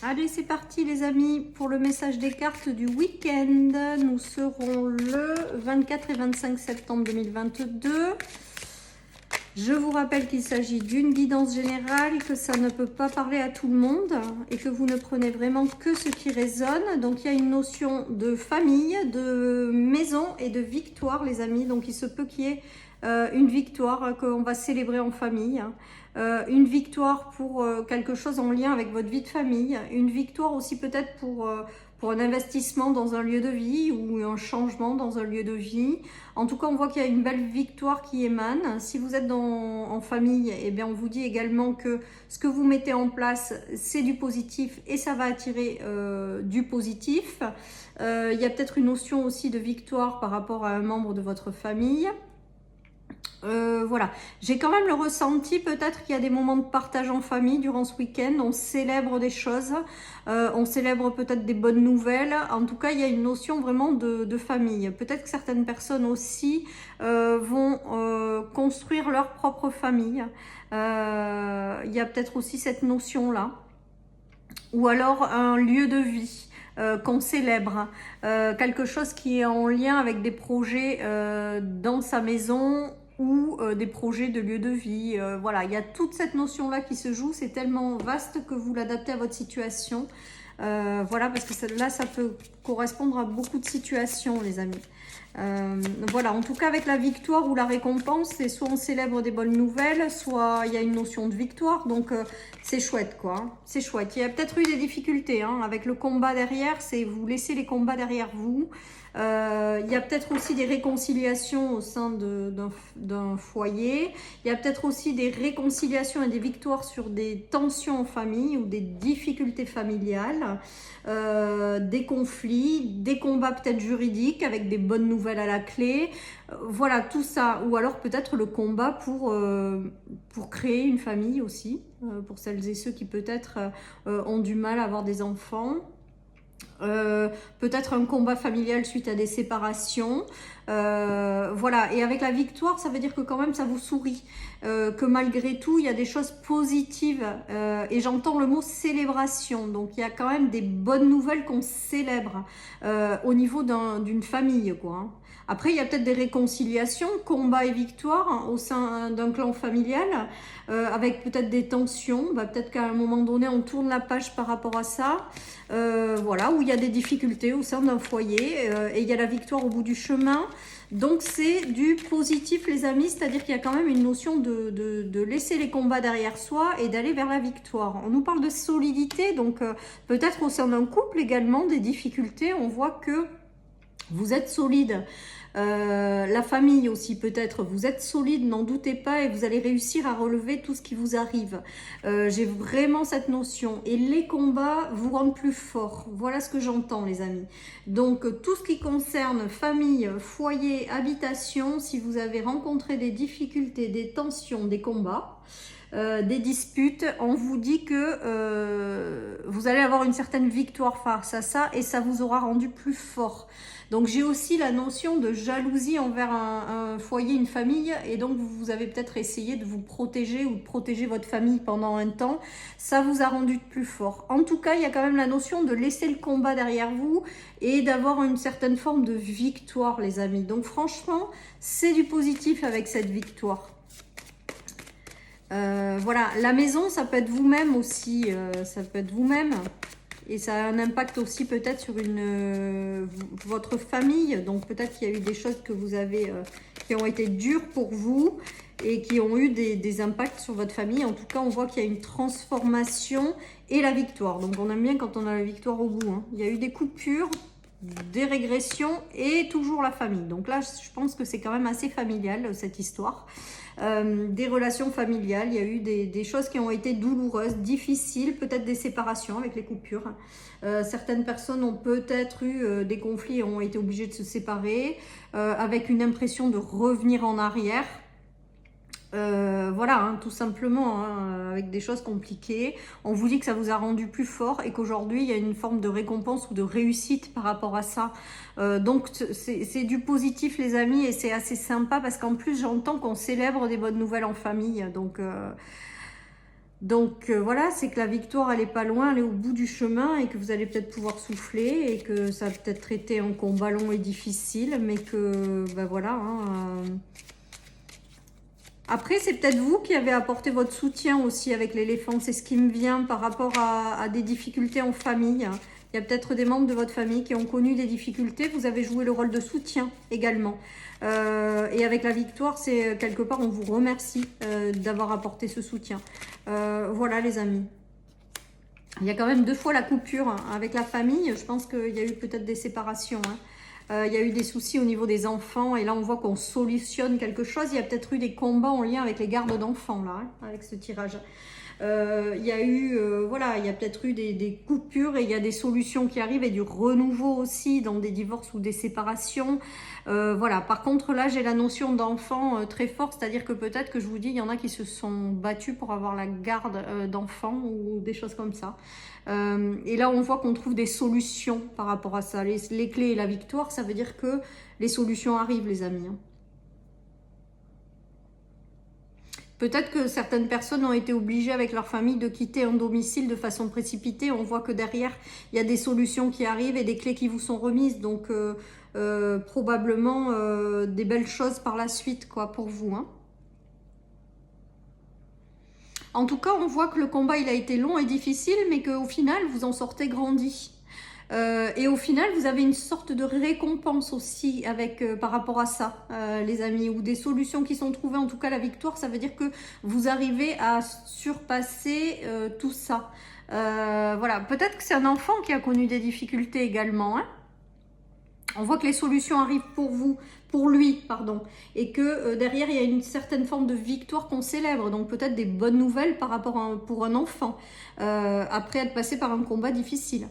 Allez, c'est parti les amis pour le message des cartes du week-end. Nous serons le 24 et 25 septembre 2022. Je vous rappelle qu'il s'agit d'une guidance générale, que ça ne peut pas parler à tout le monde et que vous ne prenez vraiment que ce qui résonne. Donc il y a une notion de famille, de maison et de victoire les amis. Donc il se peut qu'il y ait une victoire qu'on va célébrer en famille. Une victoire pour quelque chose en lien avec votre vie de famille, une victoire aussi peut-être pour un investissement dans un lieu de vie ou un changement dans un lieu de vie. En tout cas, on voit qu'il y a une belle victoire qui émane. Si vous êtes en famille, eh bien, on vous dit également que ce que vous mettez en place, c'est du positif et ça va attirer du positif. Il y a peut-être une notion aussi de victoire par rapport à un membre de votre famille. Voilà, j'ai quand même le ressenti peut-être qu'il y a des moments de partage en famille durant ce week-end, on célèbre des choses, on célèbre peut-être des bonnes nouvelles, en tout cas il y a une notion vraiment de famille. Peut-être que certaines personnes aussi vont construire leur propre famille, il y a peut-être aussi cette notion-là, ou alors un lieu de vie. Qu'on célèbre, quelque chose qui est en lien avec des projets dans sa maison ou des projets de lieu de vie. Voilà, il y a toute cette notion-là qui se joue, c'est tellement vaste que vous l'adaptez à votre situation. Voilà, parce que là, ça peut correspondre à beaucoup de situations, les amis. Voilà, en tout cas avec la victoire ou la récompense, c'est soit on célèbre des bonnes nouvelles, soit il y a une notion de victoire, donc c'est chouette quoi, hein. C'est chouette. Il y a peut-être eu des difficultés hein, avec le combat derrière, c'est vous laissez les combats derrière vous. Il y a peut-être aussi des réconciliations au sein d'un foyer. Il y a peut-être aussi des réconciliations et des victoires sur des tensions en famille ou des difficultés familiales, des conflits, des combats peut-être juridiques avec des bonnes nouvelles à la clé. Voilà, tout ça. Ou alors peut-être le combat pour créer une famille aussi, pour celles et ceux qui peut-être ont du mal à avoir des enfants. Peut-être un combat familial suite à des séparations, voilà, et avec la victoire ça veut dire que quand même ça vous sourit, que malgré tout il y a des choses positives, et j'entends le mot célébration, donc il y a quand même des bonnes nouvelles qu'on célèbre au niveau d'une famille quoi, hein. Après, il y a peut-être des réconciliations, combats et victoires hein, au sein d'un clan familial, avec peut-être des tensions. Bah, peut-être qu'à un moment donné, on tourne la page par rapport à ça. Voilà, où il y a des difficultés au sein d'un foyer, et il y a la victoire au bout du chemin. Donc c'est du positif les amis, c'est-à-dire qu'il y a quand même une notion de laisser les combats derrière soi et d'aller vers la victoire. On nous parle de solidité, donc peut-être au sein d'un couple également des difficultés, on voit que vous êtes solide. La famille aussi peut-être, vous êtes solide, n'en doutez pas, et vous allez réussir à relever tout ce qui vous arrive. J'ai vraiment cette notion, et les combats vous rendent plus fort. Voilà ce que j'entends les amis. Donc tout ce qui concerne famille, foyer, habitation, si vous avez rencontré des difficultés, des tensions, des combats, des disputes, on vous dit que vous allez avoir une certaine victoire face à ça, et ça vous aura rendu plus fort. Donc j'ai aussi la notion de jalousie envers un foyer, une famille, et donc vous avez peut-être essayé de vous protéger ou de protéger votre famille pendant un temps. Ça vous a rendu plus fort. En tout cas, il y a quand même la notion de laisser le combat derrière vous et d'avoir une certaine forme de victoire, les amis. Donc franchement, c'est du positif avec cette victoire. Voilà, la maison, ça peut être vous-même aussi, ça peut être vous-même. Et ça a un impact aussi peut-être sur votre famille. Donc peut-être qu'il y a eu des choses que vous avez, qui ont été dures pour vous et qui ont eu des impacts sur votre famille. En tout cas, on voit qu'il y a une transformation et la victoire. Donc on aime bien quand on a la victoire au bout, hein. Il y a eu des coupures, des régressions et toujours la famille. Donc là, je pense que c'est quand même assez familial cette histoire. Des relations familiales, il y a eu des choses qui ont été douloureuses, difficiles, peut-être des séparations avec les coupures. Certaines personnes ont peut-être eu des conflits et ont été obligées de se séparer, avec une impression de revenir en arrière. Voilà, hein, tout simplement, hein, avec des choses compliquées. On vous dit que ça vous a rendu plus fort et qu'aujourd'hui, il y a une forme de récompense ou de réussite par rapport à ça. Donc, c'est du positif, les amis, et c'est assez sympa parce qu'en plus, j'entends qu'on célèbre des bonnes nouvelles en famille. Donc, Donc voilà, c'est que la victoire, elle n'est pas loin, elle est au bout du chemin et que vous allez peut-être pouvoir souffler et que ça va peut-être été un combat long et difficile, mais que, ben voilà. Après, c'est peut-être vous qui avez apporté votre soutien aussi avec l'éléphant. C'est ce qui me vient par rapport à des difficultés en famille. Il y a peut-être des membres de votre famille qui ont connu des difficultés. Vous avez joué le rôle de soutien également. Et avec la victoire, c'est quelque part, on vous remercie d'avoir apporté ce soutien. Voilà les amis. Il y a quand même 2 fois la coupure avec la famille. Je pense qu'il y a eu peut-être des séparations. Il y a eu des soucis au niveau des enfants. Et là, on voit qu'on solutionne quelque chose. Il y a peut-être eu des combats en lien avec les gardes d'enfants, là, avec ce tirage. Il y a eu, voilà, il y a peut-être eu des coupures et il y a des solutions qui arrivent et du renouveau aussi dans des divorces ou des séparations. Voilà. Par contre, là, j'ai la notion d'enfant très forte, c'est-à-dire que peut-être que je vous dis, il y en a qui se sont battus pour avoir la garde d'enfants ou des choses comme ça. Et là, on voit qu'on trouve des solutions par rapport à ça. Les clés et la victoire, ça veut dire que les solutions arrivent, les amis. Peut-être que certaines personnes ont été obligées avec leur famille de quitter un domicile de façon précipitée. On voit que derrière, il y a des solutions qui arrivent et des clés qui vous sont remises. Donc, probablement des belles choses par la suite, quoi, pour vous. En tout cas, on voit que le combat, il a été long et difficile, mais qu'au final, vous en sortez grandi. Et au final, vous avez une sorte de récompense aussi avec, par rapport à ça, les amis, ou des solutions qui sont trouvées. En tout cas, la victoire, ça veut dire que vous arrivez à surpasser tout ça. Voilà, peut-être que c'est un enfant qui a connu des difficultés également. On voit que les solutions arrivent pour vous, pour lui, pardon, et que derrière, il y a une certaine forme de victoire qu'on célèbre. Donc peut-être des bonnes nouvelles par rapport pour un enfant, après être passé par un combat difficile.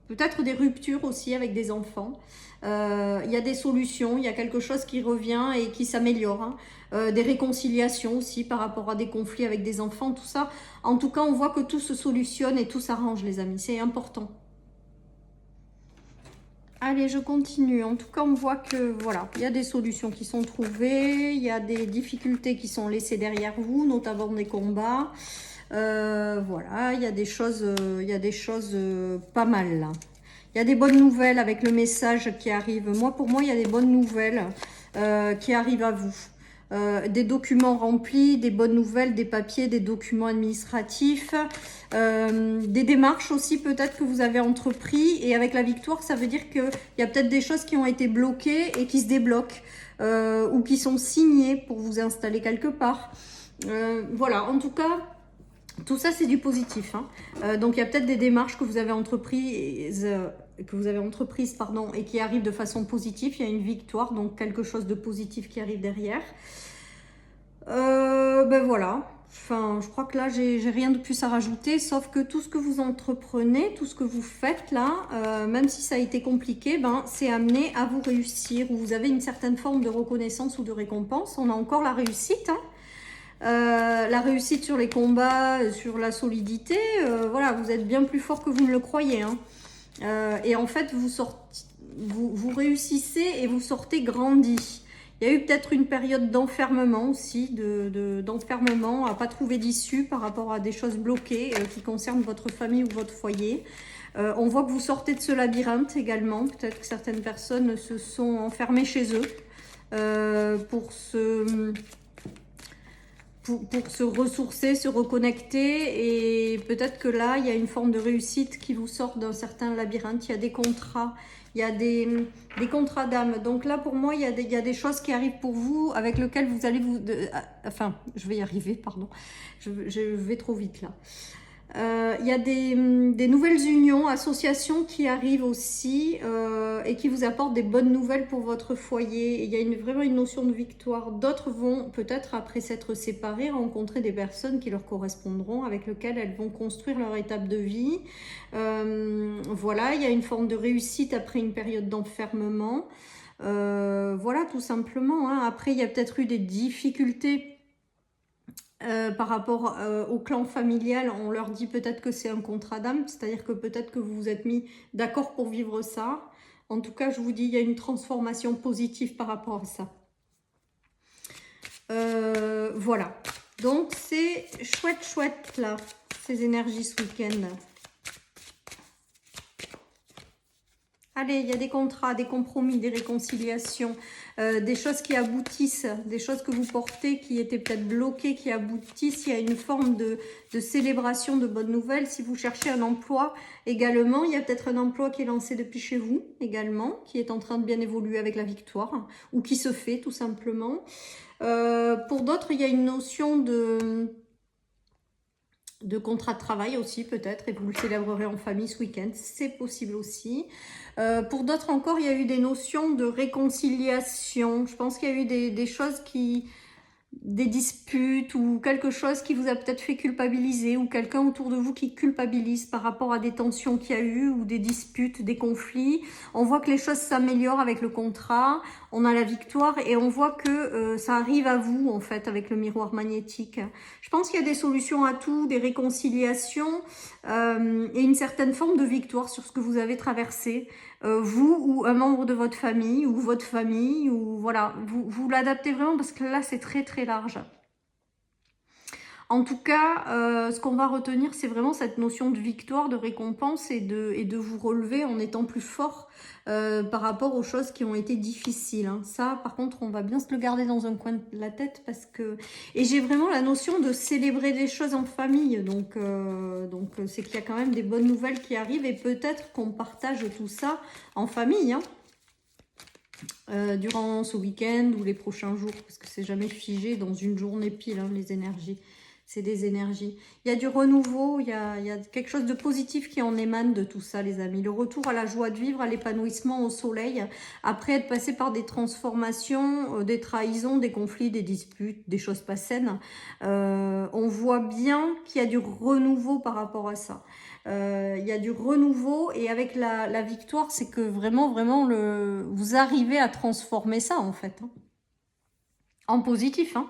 Peut-être des ruptures aussi avec des enfants. Il y a des solutions, il y a quelque chose qui revient et qui s'améliore. Des réconciliations aussi par rapport à des conflits avec des enfants, tout ça. En tout cas, on voit que tout se solutionne et tout s'arrange, les amis. C'est important. Allez, je continue. En tout cas, on voit que voilà, il y a des solutions qui sont trouvées, il y a des difficultés qui sont laissées derrière vous, notamment des combats. Voilà, il y a des choses, pas mal là. Il y a des bonnes nouvelles avec le message qui arrive. Pour moi, il y a des bonnes nouvelles qui arrivent à vous. Des documents remplis, des bonnes nouvelles, des papiers, des documents administratifs, des démarches aussi peut-être que vous avez entrepris. Et avec la victoire, ça veut dire qu'il y a peut-être des choses qui ont été bloquées et qui se débloquent ou qui sont signées pour vous installer quelque part. Voilà, en tout cas, tout ça c'est du positif. Donc il y a peut-être des démarches que vous avez entreprises, et qui arrivent de façon positive. Il y a une victoire, donc quelque chose de positif qui arrive derrière. Ben voilà. Enfin, je crois que là, j'ai rien de plus à rajouter, sauf que tout ce que vous entreprenez, tout ce que vous faites là, même si ça a été compliqué, ben, c'est amené à vous réussir, ou vous avez une certaine forme de reconnaissance ou de récompense. On a encore la réussite, la réussite sur les combats, sur la solidité. Voilà, vous êtes bien plus fort que vous ne le croyez. Et en fait, vous réussissez et vous sortez grandi. Il y a eu peut-être une période d'enfermement aussi, d'enfermement, à pas trouver d'issue par rapport à des choses bloquées qui concernent votre famille ou votre foyer. On voit que vous sortez de ce labyrinthe également. Peut-être que certaines personnes se sont enfermées chez eux pour se ressourcer, se reconnecter. Et peut-être que là, il y a une forme de réussite qui vous sort d'un certain labyrinthe. Il y a des contrats. Il y a des contrats d'âme. Donc là, pour moi, il y a des choses qui arrivent pour vous avec lesquelles vous allez enfin, je vais y arriver, pardon. Je vais trop vite là. Il y a des nouvelles unions, associations qui arrivent aussi et qui vous apportent des bonnes nouvelles pour votre foyer. Et il y a vraiment une notion de victoire. D'autres vont peut-être, après s'être séparés, rencontrer des personnes qui leur correspondront, avec lesquelles elles vont construire leur étape de vie. Voilà, il y a une forme de réussite après une période d'enfermement. Voilà, tout simplement. Après, il y a peut-être eu des difficultés par rapport au clan familial. On leur dit peut-être que c'est un contrat d'âme, c'est-à-dire que peut-être que vous vous êtes mis d'accord pour vivre ça. En tout cas, je vous dis, il y a une transformation positive par rapport à ça. Voilà. Donc, c'est chouette, chouette, là, ces énergies ce week-end. Allez, il y a des contrats, des compromis, des réconciliations, des choses qui aboutissent, des choses que vous portez qui étaient peut-être bloquées, qui aboutissent. Il y a une forme de célébration de bonnes nouvelles. Si vous cherchez un emploi également, il y a peut-être un emploi qui est lancé depuis chez vous également, qui est en train de bien évoluer avec la victoire, ou qui se fait tout simplement. Pour d'autres, il y a une notion de contrat de travail aussi peut-être, et vous le célébrerez en famille ce week-end, c'est possible aussi. Pour d'autres encore, il y a eu des notions de réconciliation. Je pense qu'il y a eu des choses des disputes ou quelque chose qui vous a peut-être fait culpabiliser, ou quelqu'un autour de vous qui culpabilise par rapport à des tensions qu'il y a eu, ou des disputes, des conflits. On voit que les choses s'améliorent avec le contrat, on a la victoire et on voit que ça arrive à vous en fait avec le miroir magnétique. Je pense qu'il y a des solutions à tout, des réconciliations et une certaine forme de victoire sur ce que vous avez traversé. Vous ou un membre de votre famille, ou votre famille, ou voilà, vous l'adaptez vraiment parce que là c'est très très large. En tout cas, ce qu'on va retenir, c'est vraiment cette notion de victoire, de récompense et de vous relever en étant plus fort par rapport aux choses qui ont été difficiles. Hein. Ça, par contre, on va bien se le garder dans un coin de la tête parce que... Et j'ai vraiment la notion de célébrer les choses en famille. Donc c'est qu'il y a quand même des bonnes nouvelles qui arrivent et peut-être qu'on partage tout ça en famille. Hein. Durant ce week-end ou les prochains jours, parce que c'est jamais figé dans une journée pile, hein, les énergies. C'est des énergies. Il y a du renouveau, il y a quelque chose de positif qui en émane de tout ça, les amis. Le retour à la joie de vivre, à l'épanouissement, au soleil, après être passé par des transformations, des trahisons, des conflits, des disputes, des choses pas saines. On voit bien qu'il y a du renouveau par rapport à ça. Il y a du renouveau et avec la victoire, c'est que vraiment, vous arrivez à transformer ça en fait. Hein. En positif, hein.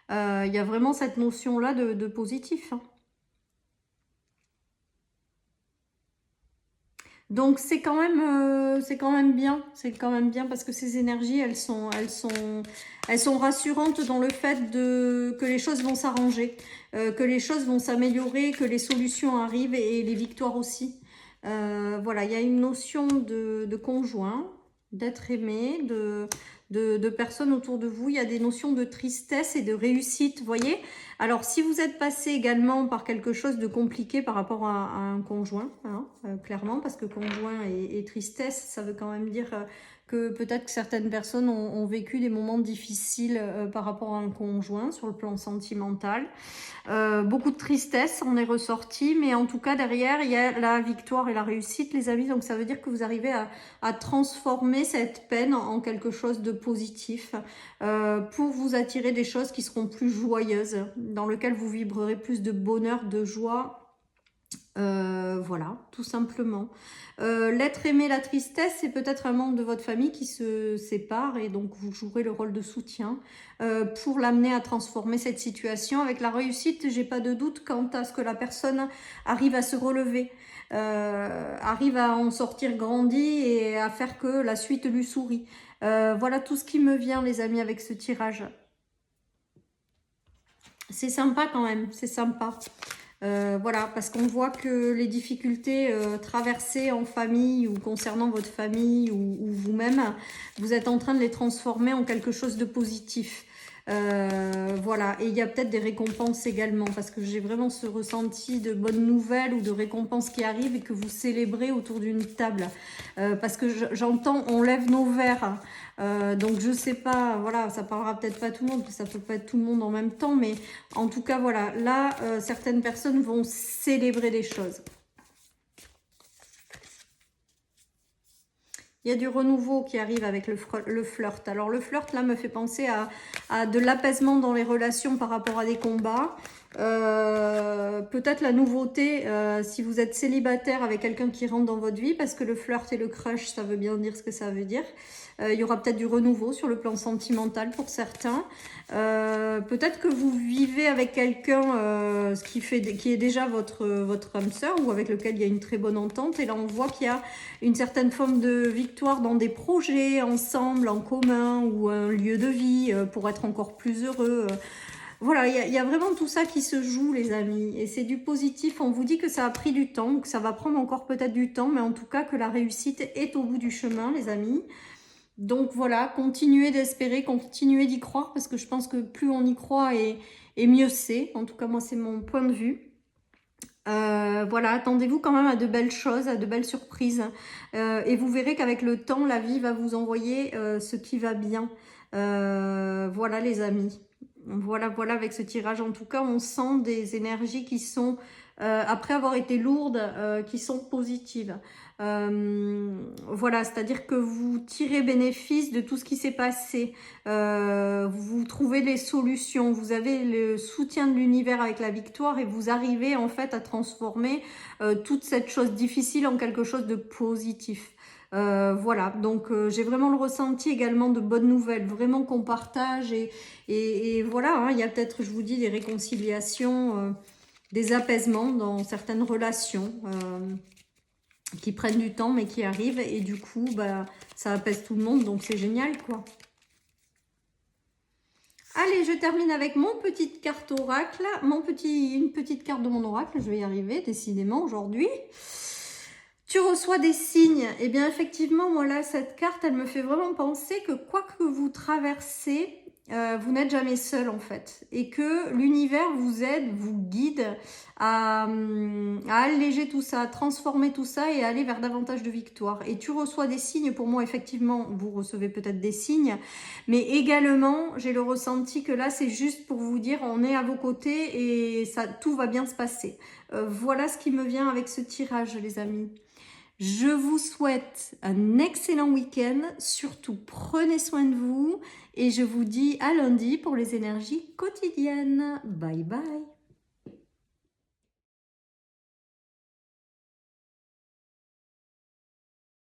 Il y a vraiment cette notion-là de positif. Hein. Donc c'est quand même bien, parce que ces énergies, elles sont rassurantes dans le fait que les choses vont s'arranger, que les choses vont s'améliorer, que les solutions arrivent et les victoires aussi. Voilà, il y a une notion de conjoint, d'être aimé, de personnes autour de vous. Il y a des notions de tristesse et de réussite, vous voyez. Alors, si vous êtes passé également par quelque chose de compliqué par rapport à un conjoint, hein, clairement, parce que conjoint et tristesse, ça veut quand même dire que peut-être que certaines personnes ont vécu des moments difficiles par rapport à un conjoint sur le plan sentimental. Beaucoup de tristesse en est ressorti, mais en tout cas derrière il y a la victoire et la réussite, les amis. Donc ça veut dire que vous arrivez à transformer cette peine en quelque chose de positif pour vous attirer des choses qui seront plus joyeuses, dans lesquelles vous vibrerez plus de bonheur, de joie. Voilà, tout simplement. L'être aimé, la tristesse, c'est peut-être un membre de votre famille qui se sépare et donc vous jouerez le rôle de soutien pour l'amener à transformer cette situation. Avec la réussite, j'ai pas de doute quant à ce que la personne arrive à se relever, arrive à en sortir grandi et à faire que la suite lui sourit. Voilà tout ce qui me vient, les amis, avec ce tirage. C'est sympa quand même, c'est sympa. Voilà, parce qu'on voit que les difficultés traversées en famille ou concernant votre famille ou vous-même, vous êtes en train de les transformer en quelque chose de positif. Voilà, et il y a peut-être des récompenses également, parce que j'ai vraiment ce ressenti de bonnes nouvelles ou de récompenses qui arrivent et que vous célébrez autour d'une table. Parce que j'entends, on lève nos verres. Donc je sais pas, voilà, ça parlera peut-être pas à tout le monde, parce que ça peut pas être tout le monde en même temps, mais en tout cas voilà, là certaines personnes vont célébrer des choses. Il y a du renouveau qui arrive avec le flirt. Alors le flirt là me fait penser à de l'apaisement dans les relations par rapport à des combats. Peut-être la nouveauté si vous êtes célibataire avec quelqu'un qui rentre dans votre vie, parce que le flirt et le crush, ça veut bien dire ce que ça veut dire. Il y aura peut-être du renouveau sur le plan sentimental pour certains. Peut-être que vous vivez avec quelqu'un qui est déjà votre âme sœur ou avec lequel il y a une très bonne entente. Et là, on voit qu'il y a une certaine forme de victoire dans des projets ensemble, en commun, ou un lieu de vie pour être encore plus heureux. Voilà, il y a vraiment tout ça qui se joue, les amis. Et c'est du positif. On vous dit que ça a pris du temps, que ça va prendre encore peut-être du temps, mais en tout cas que la réussite est au bout du chemin, les amis. Donc voilà, continuez d'espérer, continuez d'y croire, parce que je pense que plus on y croit et mieux c'est. En tout cas, moi, c'est mon point de vue. Voilà, attendez-vous quand même à de belles choses, à de belles surprises. Et vous verrez qu'avec le temps, la vie va vous envoyer ce qui va bien. Voilà les amis. Voilà, voilà, avec ce tirage, en tout cas, on sent des énergies qui sont, après avoir été lourdes, qui sont positives. Voilà, c'est-à-dire que vous tirez bénéfice de tout ce qui s'est passé. Vous trouvez les solutions, vous avez le soutien de l'univers avec la victoire et vous arrivez en fait à transformer toute cette chose difficile en quelque chose de positif. Voilà, donc j'ai vraiment le ressenti également de bonnes nouvelles, vraiment qu'on partage et voilà, hein, il y a peut-être, je vous dis, des réconciliations, des apaisements dans certaines relations qui prennent du temps mais qui arrivent et du coup, bah, ça apaise tout le monde, donc c'est génial quoi. Allez, je termine avec mon petite carte oracle, une petite carte de mon oracle, je vais y arriver décidément aujourd'hui. Tu reçois des signes. Eh bien, effectivement, moi là, cette carte, elle me fait vraiment penser que quoi que vous traversez, vous n'êtes jamais seul en fait. Et que l'univers vous aide, vous guide à alléger tout ça, à transformer tout ça et à aller vers davantage de victoires. Et tu reçois des signes. Pour moi, effectivement, vous recevez peut-être des signes. Mais également, j'ai le ressenti que là, c'est juste pour vous dire, on est à vos côtés et ça, tout va bien se passer. Voilà ce qui me vient avec ce tirage, les amis. Je vous souhaite un excellent week-end, surtout prenez soin de vous et je vous dis à lundi pour les énergies quotidiennes. Bye bye.